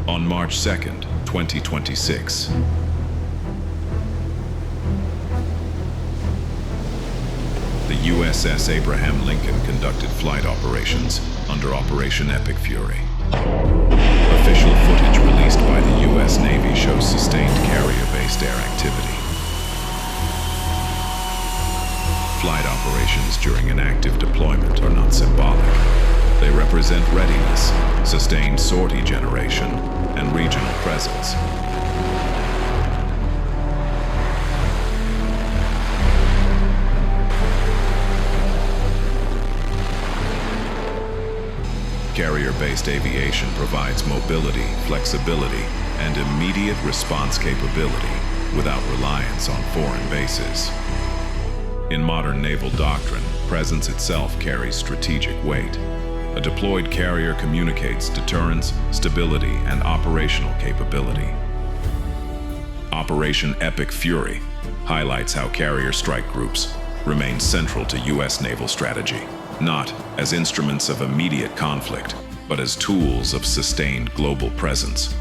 On March 2nd, 2026. The USS Abraham Lincoln conducted flight operations under Operation Epic Fury. Official footage released by the U.S. Navy shows sustained carrier-based air activity. Flight operations during an active deployment are not symbolic. They represent readiness, sustained sortie generation, and regional presence. Carrier-based aviation provides mobility, flexibility, and immediate response capability without reliance on foreign bases. In modern naval doctrine, presence itself carries strategic weight. A deployed carrier communicates deterrence, stability, and operational capability. Operation Epic Fury highlights how carrier strike groups remain central to U.S. naval strategy, not as instruments of immediate conflict, but as tools of sustained global presence.